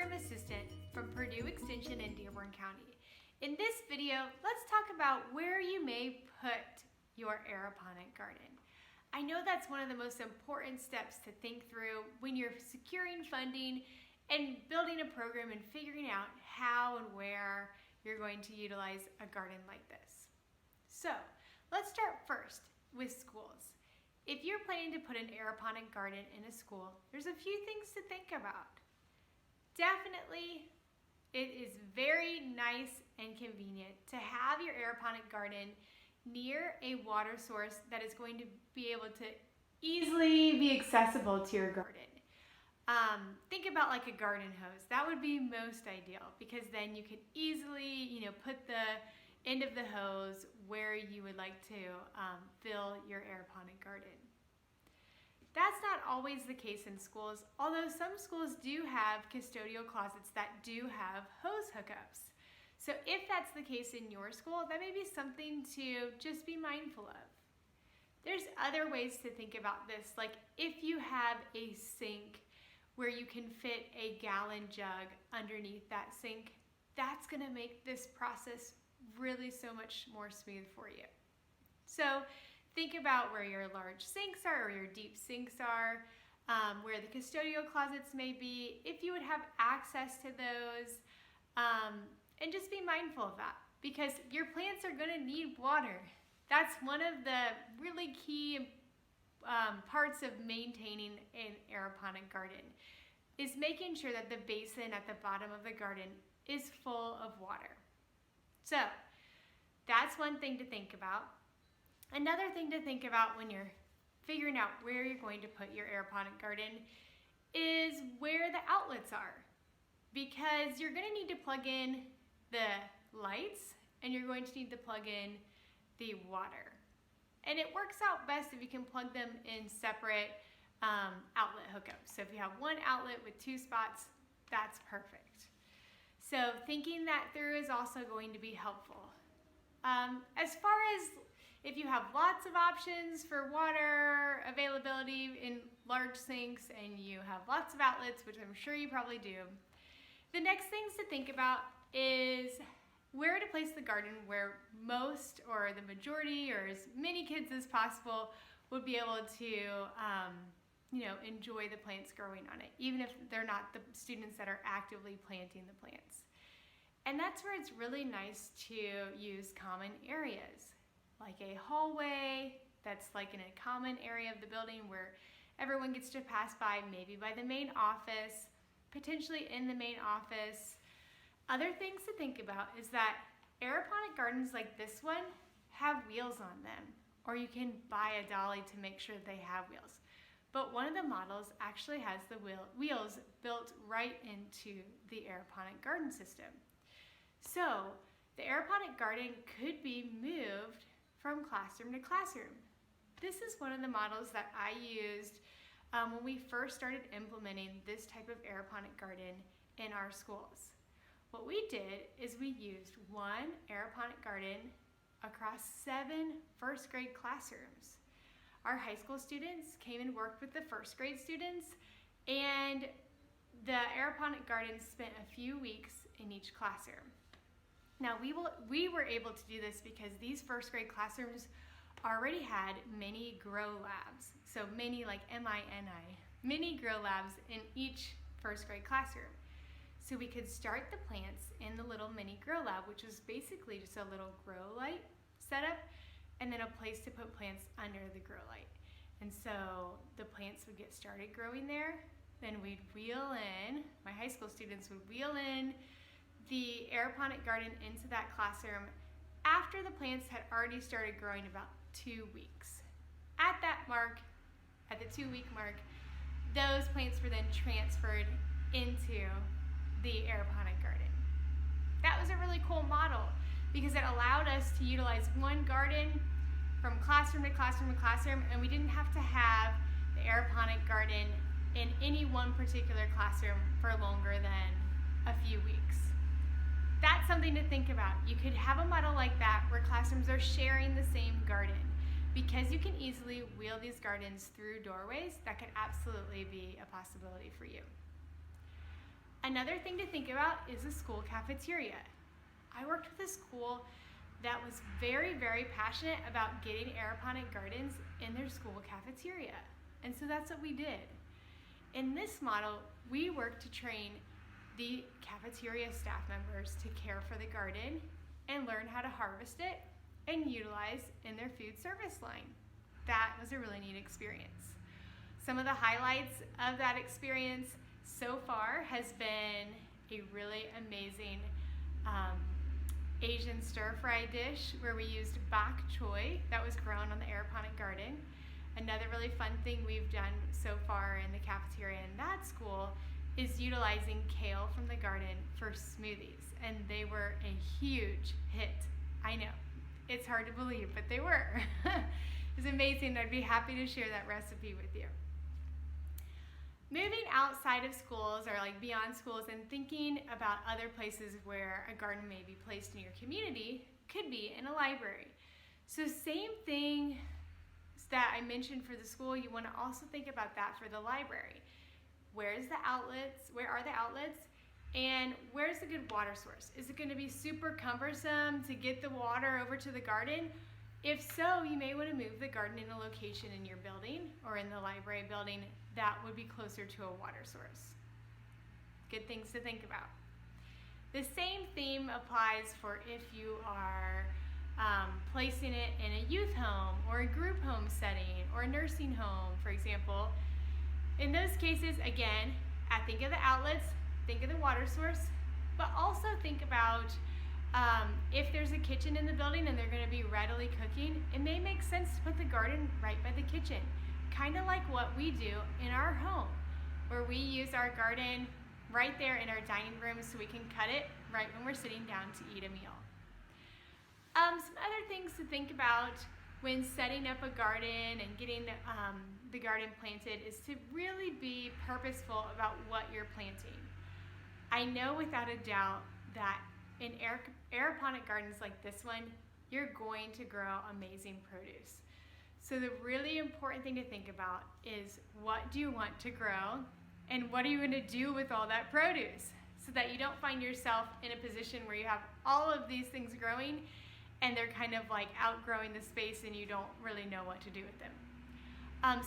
Program Assistant from Purdue Extension in Dearborn County. In this video, let's talk about where you may put your aeroponic garden. I know that's one of the most important steps to think through when you're securing funding and building a program and figuring out how and where you're going to utilize a garden like this. So, let's start first with schools. If you're planning to put an aeroponic garden in a school, there's a few things to think about. Definitely, it is very nice and convenient to have your aeroponic garden near a water source that is going to be able to easily be accessible to your garden. Think about like a garden hose. That would be most ideal because then you could easily, put the end of the hose where you would like to fill your aeroponic garden. That's not always the case in schools, although some schools do have custodial closets that do have hose hookups. So if that's the case in your school, that may be something to just be mindful of. There's other ways to think about this, like if you have a sink where you can fit a gallon jug underneath that sink, that's gonna make this process really so much more smooth for you. So think about where your large sinks are or your deep sinks are, where the custodial closets may be, if you would have access to those, and just be mindful of that because your plants are going to need water. That's one of the really key parts of maintaining an aeroponic garden is making sure that the basin at the bottom of the garden is full of water. So that's one thing to think about. Another thing to think about when you're figuring out where you're going to put your aeroponic garden is where the outlets are, because you're going to need to plug in the lights and you're going to need to plug in the water. And it works out best if you can plug them in separate outlet hookups. So if you have one outlet with two spots, that's perfect. So thinking that through is also going to be helpful. As far as if you have lots of options for water availability in large sinks and you have lots of outlets, which I'm sure you probably do, the next things to think about is where to place the garden where most or the majority or as many kids as possible would be able to enjoy the plants growing on it, even if they're not the students that are actively planting the plants. And that's where it's really nice to use common areas, like a hallway that's like in a common area of the building where everyone gets to pass by, maybe by the main office, potentially in the main office. Other things to think about is that aeroponic gardens like this one have wheels on them, or you can buy a dolly to make sure they have wheels. But one of the models actually has the wheels built right into the aeroponic garden system. So the aeroponic garden could be moved from classroom to classroom. This is one of the models that I used when we first started implementing this type of aeroponic garden in our schools. What we did is we used one aeroponic garden across 7 first grade classrooms. Our high school students came and worked with the first grade students, and the aeroponic garden spent a few weeks in each classroom. Now we were able to do this because these first grade classrooms already had mini grow labs. So mini, like M-I-N-I, mini grow labs in each first grade classroom. So we could start the plants in the little mini grow lab, which was basically just a little grow light setup, and then a place to put plants under the grow light. And so the plants would get started growing there. Then we'd wheel in, my high school students would wheel in the aeroponic garden into that classroom after the plants had already started growing about 2 weeks. At the 2-week mark, those plants were then transferred into the aeroponic garden. That was a really cool model because it allowed us to utilize one garden from classroom to classroom to classroom, and we didn't have to have the aeroponic garden in any one particular classroom for longer than a few weeks. That's something to think about. You could have a model like that where classrooms are sharing the same garden. Because you can easily wheel these gardens through doorways, that could absolutely be a possibility for you. Another thing to think about is the school cafeteria. I worked with a school that was very, very passionate about getting aeroponic gardens in their school cafeteria. And so that's what we did. In this model, we worked to train the cafeteria staff members to care for the garden and learn how to harvest it and utilize in their food service line. That was a really neat experience. Some of the highlights of that experience so far has been a really amazing Asian stir-fry dish where we used bok choy that was grown on the aeroponic garden. Another really fun thing we've done so far in the cafeteria in that school is utilizing kale from the garden for smoothies, and they were a huge hit. I know, it's hard to believe, but they were. It's amazing. I'd be happy to share that recipe with you. Moving outside of schools or like beyond schools and thinking about other places where a garden may be placed in your community could be in a library. So same thing that I mentioned for the school, you want to also think about that for the library. Where's the outlets? Where are the outlets? And where's the good water source? Is it going to be super cumbersome to get the water over to the garden? If so, you may want to move the garden in a location in your building or in the library building that would be closer to a water source. Good things to think about. The same theme applies for if you are placing it in a youth home or a group home setting or a nursing home, for example. In those cases, again, think of the outlets, think of the water source, but also think about if there's a kitchen in the building and they're going to be readily cooking, it may make sense to put the garden right by the kitchen, kind of like what we do in our home, where we use our garden right there in our dining room so we can cut it right when we're sitting down to eat a meal. Some other things to think about when setting up a garden and getting the garden planted is to really be purposeful about what you're planting. I know without a doubt that in aeroponic gardens like this one, you're going to grow amazing produce. So the really important thing to think about is what do you want to grow and what are you going to do with all that produce so that you don't find yourself in a position where you have all of these things growing and they're kind of like outgrowing the space and you don't really know what to do with them.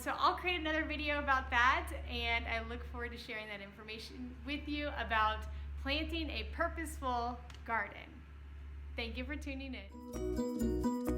So I'll create another video about that, and I look forward to sharing that information with you about planting a purposeful garden. Thank you for tuning in.